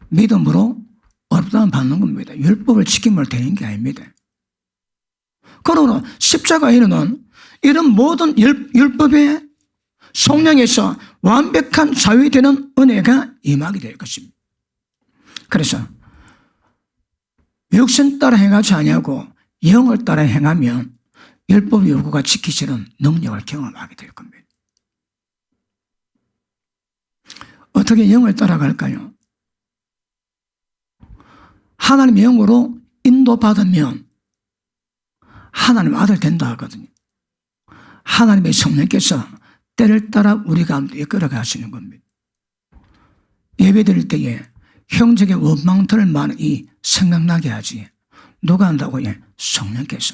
[SPEAKER 1] 믿음으로 어렵다면 받는 겁니다. 율법을 지킴으로 되는 게 아닙니다. 그러므로 십자가에는 이런 모든 율법의 속량에서 완벽한 자유이 되는 은혜가 임하게 될 것입니다. 그래서 육신 따라 행하지 아니하고 영을 따라 행하면 율법 요구가 지키시는 능력을 경험하게 될 겁니다. 어떻게 영을 따라갈까요? 하나님의 영으로 인도받으면 하나님 아들 된다 하거든요. 하나님의 성령께서 때를 따라 우리 가운데 이끌어 가시는 겁니다. 예배 드릴 때에 형제의 원망들을 많이 생각나게 하지. 누가 한다고요? 성령께서.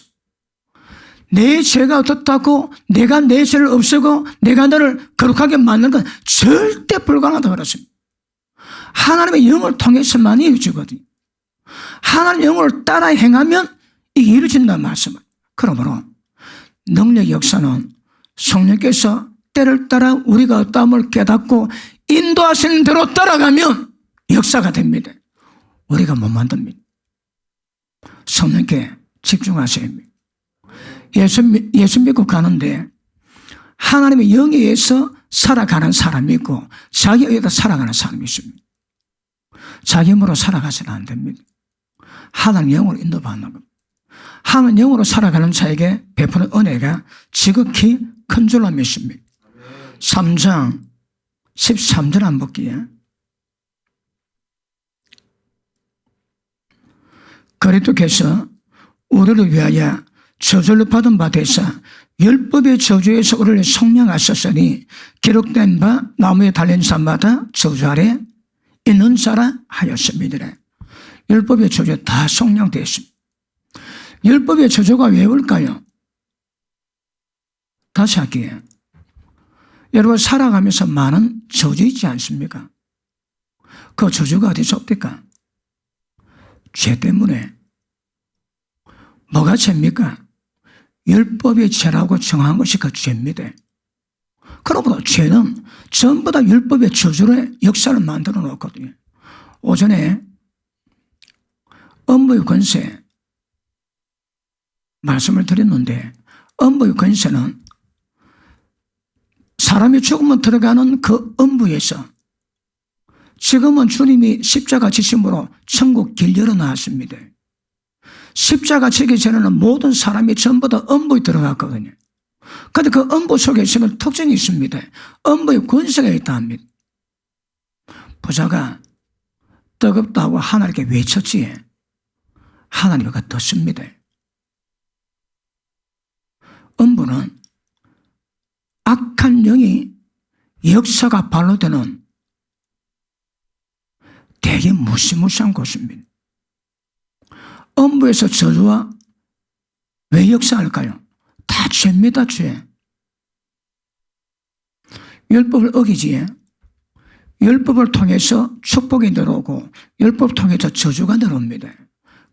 [SPEAKER 1] 내 죄가 어떻다고 내가 내 죄를 없애고 내가 너를 거룩하게 만드는 건 절대 불가능하다고 그랬습니다. 하나님의 영을 통해서만 이루어지거든요. 하나님의 영을 따라 행하면 이게 이루어진다는 말씀을. 그러므로 능력의 역사는 성령께서 때를 따라 우리가 어떠함을 깨닫고 인도하시는 대로 따라가면 역사가 됩니다. 우리가 못 만듭니다. 성령께 집중하셔야 합니다. 예수 믿고 가는데 하나님의 영에 의해서 살아가는 사람이 있고 자기 의해서 살아가는 사람이 있습니다. 자기 힘으로 살아가서는 안 됩니다. 하나님 영으로 인도받는 겁니다. 하나님 영으로 살아가는 자에게 베푸는 은혜가 지극히 큰 줄로 믿습니다. 3장 13절 한번 볼게요. 그리스도께서 우리를 위하여 저절로 받은 바 되사 율법의 저주에서 우리를 속량하셨으니 기록된 바 나무에 달린 사마다 저주 아래 있는 자라 하였습니다. 율법의 저주에 다 속량되어 있습니다. 율법의 저주가 왜 올까요? 다시 할게요. 여러분 살아가면서 많은 저주 있지 않습니까? 그 저주가 어디서 옵니까? 죄 때문에. 뭐가 죄입니까? 율법의 죄라고 정한 것이 그 죄입니다. 그러므로 죄는 전부 다 율법의 저주의 역사를 만들어 놓거든요. 오전에 음부의 권세 말씀을 드렸는데 음부의 권세는 사람이 죽으면 들어가는 그 음부에서 지금은 주님이 십자가 지심으로 천국 길 열어놨습니다. 십자가 지기 전에는 모든 사람이 전부 다 음부에 들어갔거든요. 그런데 그 음부 속에 있으면 특징이 있습니다. 음부의 권세가 있다 합니다. 부자가 뜨겁다고 하나님께 외쳤지에 하나님이 그 듣습니다. 음부는 악한 영이 역사가 발로 되는 되게 무시무시한 곳입니다. 음부에서 저주와 왜 역사할까요? 다 죄입니다, 죄. 율법을 어기지에 율법을 통해서 축복이 내려오고 율법을 통해서 저주가 내려옵니다.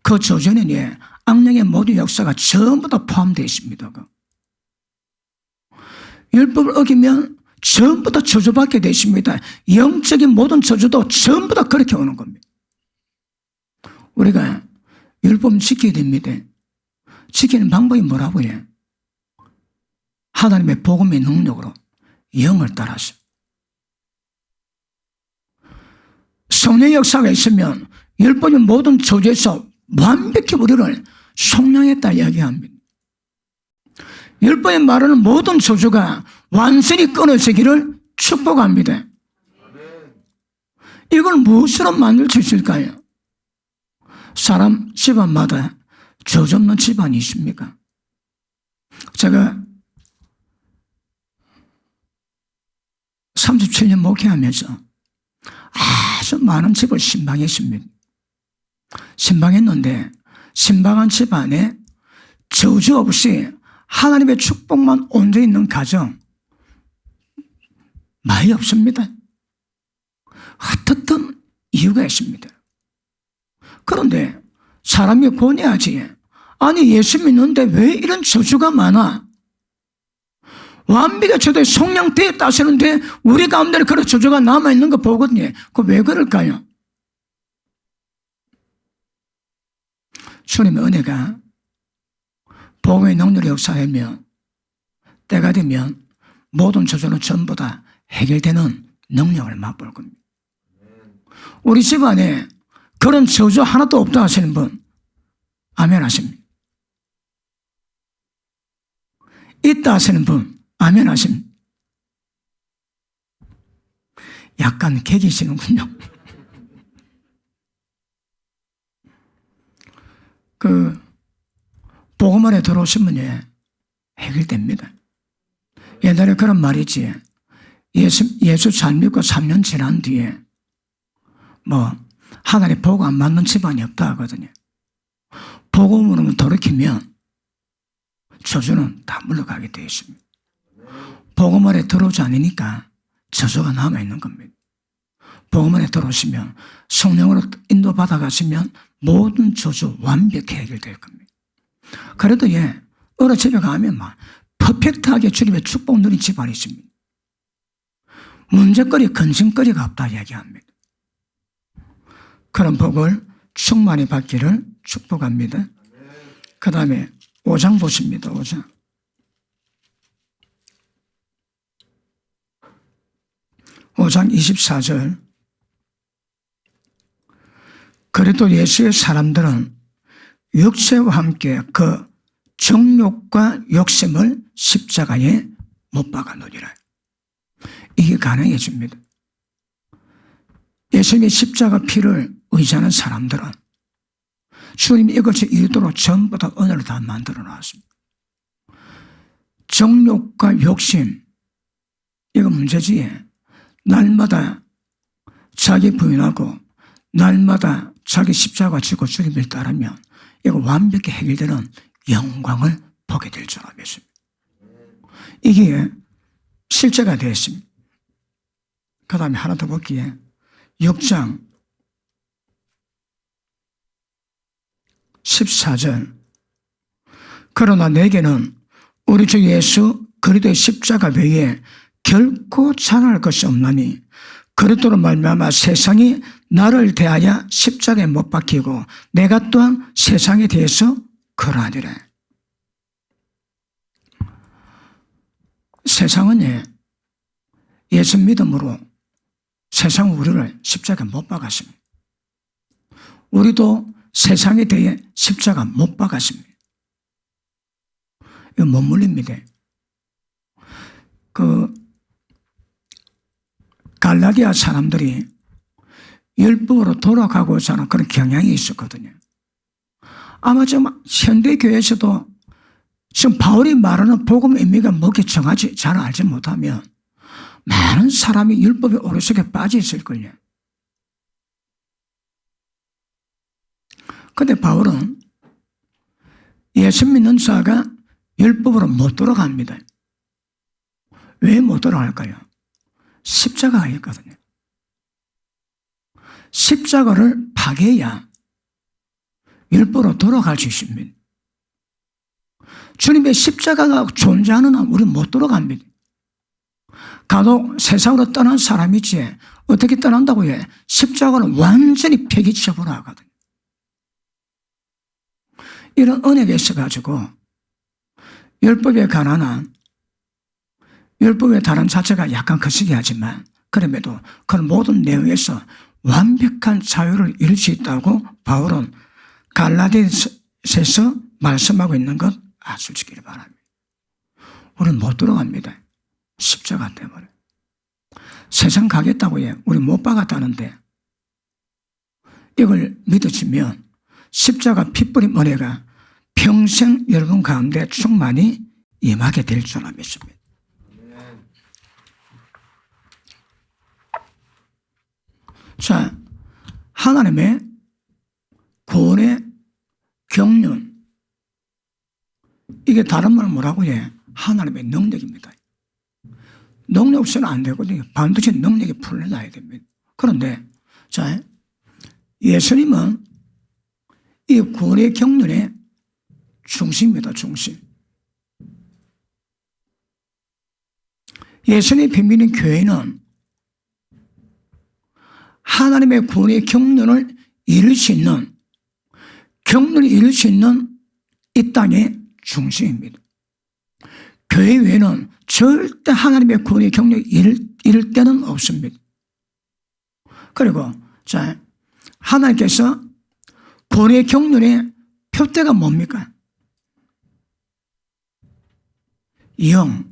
[SPEAKER 1] 그 저주는 악령의 모든 역사가 전부 다 포함되어 있습니다. 율법을 어기면 전부 다 저주받게 되어 있습니다. 영적인 모든 저주도 전부 다 그렇게 오는 겁니다. 우리가 율법은 지켜야 됩니다. 지키는 방법이 뭐라고요? 하나님의 복음의 능력으로 영을 따라서. 성령의 역사가 있으면 율법의 모든 저주에서 완벽히 우리를 속량했다 이야기합니다. 율법에 말하는 모든 저주가 완전히 끊어지기를 축복합니다. 이걸 무엇으로 만들 수 있을까요? 사람 집안마다 저주 없는 집안이 있습니까? 제가 37년 목회하면서 아주 많은 집을 신방했습니다. 신방했는데 신방한 집안에 저주 없이 하나님의 축복만 얹어 있는 가정 많이 없습니다. 어떻든 이유가 있습니다. 그런데 사람이 권해야지. 아니 예수 믿는데 왜 이런 저주가 많아? 완벽하게 저도 속량되었다 하시는데 우리 가운데는 그런 저주가 남아있는 거 보거든요. 그 왜 그럴까요? 주님의 은혜가 복음의 능력의 역사하며 때가 되면 모든 저주는 전부 다 해결되는 능력을 맛볼 겁니다. 우리 집안에 그런 저주 하나도 없다 하시는 분 아멘 하십니다. 있다 하시는 분 아멘 하십니다. 약간 개기시는군요. 복음 안에 들어 들어오시면 해결됩니다. 옛날에 그런 말이 있지. 예수 잘 믿고 3년 지난 뒤에 하나님 복 안 맞는 집안이 없다 하거든요. 복음으로 돌이키면 저주는 다 물러가게 되어 있습니다. 복음 안에 들어오지 않으니까 저주가 남아있는 겁니다. 복음 안에 들어오시면 성령으로 인도받아 가시면 모든 저주 완벽히 해결될 겁니다. 그래도 어느 집에 가면 퍼펙트하게 주님의 축복 누린 집안이 있습니다. 문제거리, 근심거리가 없다 얘기합니다. 그런 복을 충만히 받기를 축복합니다. 그 다음에 5장 보십니다. 5장. 5장 24절. 그래도 예수의 사람들은 육체와 함께 그 정욕과 욕심을 십자가에 못 박아놓으리라. 이게 가능해집니다. 예수님의 십자가 피를 의지하는 사람들은 주님이 이것을 이루도록 전부 다 은혜로 다 만들어 놨습니다. 정욕과 욕심, 이거 문제지. 날마다 자기 부인하고 날마다 자기 십자가 지고 주님을 따르면 이거 완벽히 해결되는 영광을 보게 될 줄 알겠습니다. 이게 실제가 되었습니다. 그 다음에 하나 더 볼게요. 6장 14절. 그러나 내게는 우리 주 예수 그리스도의 십자가 외에 결코 자랑할 것이 없나니 그리스도로 말미암아 세상이 나를 대하여 십자가에 못 박히고 내가 또한 세상에 대해서 그러하니라. 세상은 예수 믿음으로 세상 우리를 십자가에 못 박았습니다. 우리도 세상에 대해 십자가 못 박았습니다. 이거 못 물립니다. 갈라디아 사람들이 율법으로 돌아가고자 하는 그런 경향이 있었거든요. 아마 좀 현대교회에서도 지금 바울이 말하는 복음 의미가 뭐게 정하지 잘 알지 못하면 많은 사람이 율법의 오르속에 빠져 있을걸요. 그런데 바울은 예수 믿는 자가 율법으로 못 돌아갑니다. 왜 못 돌아갈까요? 십자가가 있거든요. 십자가를 파괴해야 율법으로 돌아갈 수 있습니다. 주님의 십자가가 존재하는 한 우리는 못 돌아갑니다. 가도 세상으로 떠난 사람이지 어떻게 떠난다고 해? 십자가를 완전히 폐기쳐버려 하거든요. 이런 은혜가 있어가지고 율법에 관한 한 율법의 다른 자체가 약간 거시기 하지만 그럼에도 그런 모든 내용에서 완벽한 자유를 이룰 수 있다고 바울은 갈라디아서에서 말씀하고 있는 것 아시기를 바랍니다. 우리는 못 들어갑니다. 십자가 때문에. 세상 가겠다고 해. 우리 못 박았다는데 이걸 믿어지면 십자가 핏뿌림 은혜가 평생 여러분 가운데 충만히 임하게 될 줄 믿습니다. 자, 하나님의 구원의 경륜, 이게 다른 말은 뭐라고 해? 하나님의 능력입니다. 능력 없이는 안 되거든요. 반드시 능력이 풀려나야 됩니다. 그런데 자, 예수님은 이 구원의 경륜의 중심입니다. 중심. 예수님이 빈민인 교회는 하나님의 구원의 경륜을 이룰 수 있는, 경륜을 이룰 수 있는 이 땅의 중심입니다. 교회 외에는 절대 하나님의 구원의 경륜을 이룰 때는 없습니다. 그리고 자, 하나님께서 구원의 경륜의 표대가 뭡니까? 영.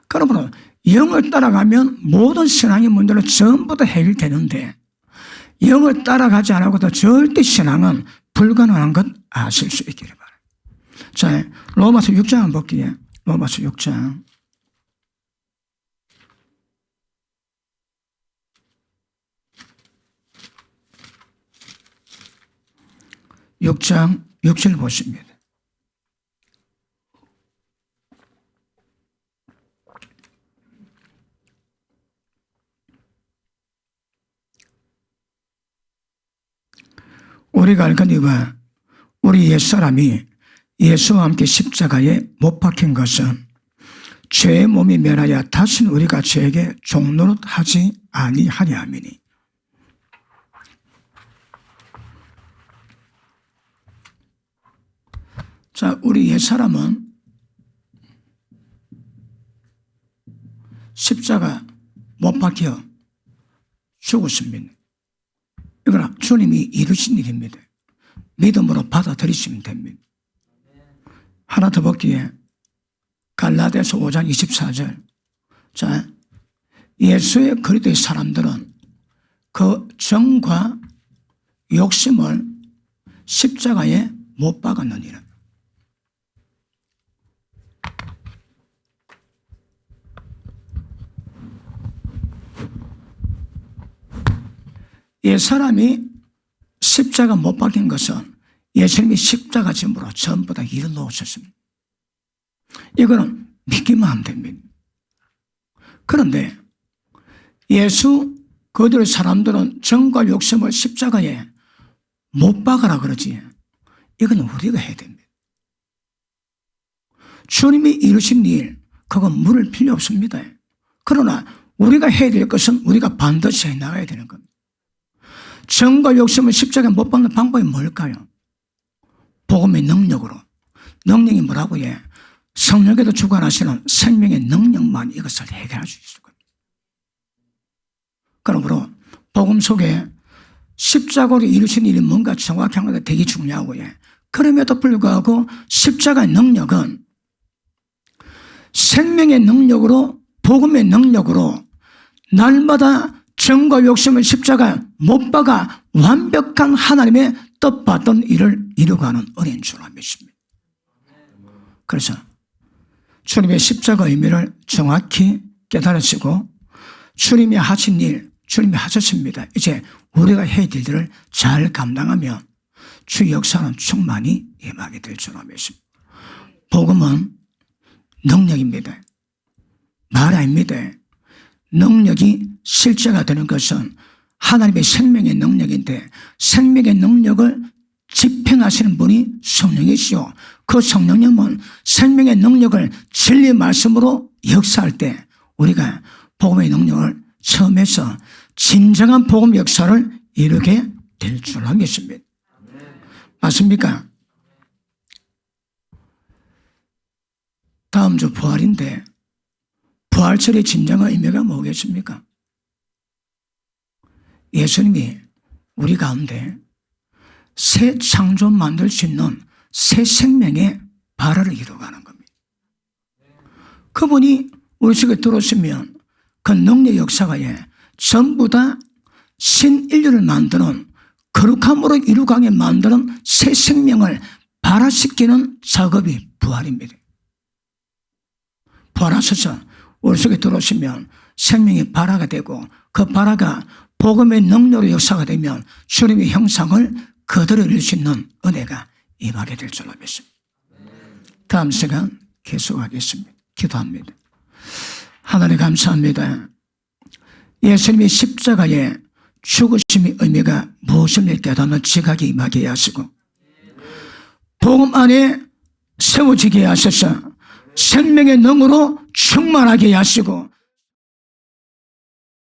[SPEAKER 1] 그러므로 영을 따라가면 모든 신앙의 문제는 전부 다 해결되는데 영을 따라가지 않고도 절대 신앙은 불가능한 것 아실 수 있기를 바랍니다. 자, 로마서 6장 한번 볼게요. 로마서 6장. 6장 6절 보십니다. 우리가 알거니와 우리 옛사람이 예수와 함께 십자가에 못 박힌 것은 죄의 몸이 멸하여 다시는 우리가 죄에게 종노릇하지 아니하려 함이니. 자, 우리 옛사람은 십자가 못 박혀 죽었습니다. 이거는 주님이 이루신 일입니다. 믿음으로 받아들이시면 됩니다. 하나 더 볼게요. 갈라디아서 5장 24절. 자, 예수의 그리스도의 사람들은 그 정과 욕심을 십자가에 못 박았느니라. 옛사람이 십자가 못 박힌 것은 예수님이 십자가 짐으로 전부 다 이뤄놓으셨습니다. 이거는 믿기만 하면 됩니다. 그런데 예수 그들의 사람들은 정과 욕심을 십자가에 못 박아라 그러지. 이건 우리가 해야 됩니다. 주님이 이루신 일, 그건 물을 필요 없습니다. 그러나 우리가 해야 될 것은 우리가 반드시 해나가야 되는 겁니다. 정과 욕심을 십자가에 못 박는 방법이 뭘까요? 복음의 능력으로. 능력이 뭐라고 해? 성령께도 주관하시는 생명의 능력만 이것을 해결할 수 있을 겁니다. 그러므로 복음 속에 십자가로 이루신 일이 뭔가 정확한 것도 되게 중요하고 해. 그럼에도 불구하고 십자가의 능력은 생명의 능력으로, 복음의 능력으로 날마다 정과 욕심을 십자가 못 박아 완벽한 하나님의 뜻받던 일을 이루어가는 은혜인 줄 믿습니다. 그래서 주님의 십자가 의미를 정확히 깨달으시고 주님이 하신 일, 주님이 하셨습니다. 이제 우리가 해야 될 일을 잘 감당하면 주의 역사는 충만히 임하게 될 줄 믿습니다. 복음은 능력입니다. 말 아닙니다. 능력이 실제가 되는 것은 하나님의 생명의 능력인데 생명의 능력을 집행하시는 분이 성령이시오. 그 성령님은 생명의 능력을 진리의 말씀으로 역사할 때 우리가 복음의 능력을 처음에서 진정한 복음 역사를 이루게 될 줄 알겠습니다. 맞습니까? 다음 주 부활인데 부활절의 진정한 의미가 뭐겠습니까? 예수님이 우리 가운데 새 창조 만들 수 있는 새 생명의 발화를 이루어가는 겁니다. 그분이 우리 속에 들어오시면 그 능력 역사가에 전부 다 신인류를 만드는 거룩함으로 이루어가게 만드는 새 생명을 발화시키는 작업이 부활입니다. 부활하셔서 우리 속에 들어오시면 생명이 발화가 되고 그 발화가 복음의 능력으로 역사가 되면 주님의 형상을 그대로 이룰 수 있는 은혜가 임하게 될 줄로 믿습니다. 다음 시간 계속하겠습니다. 기도합니다. 하나님 감사합니다. 예수님의 십자가의 죽으심의 의미가 무엇을 깨닫는 지각이 임하게 하시고 복음 안에 세워지게 하셔서 생명의 능으로 충만하게 하시고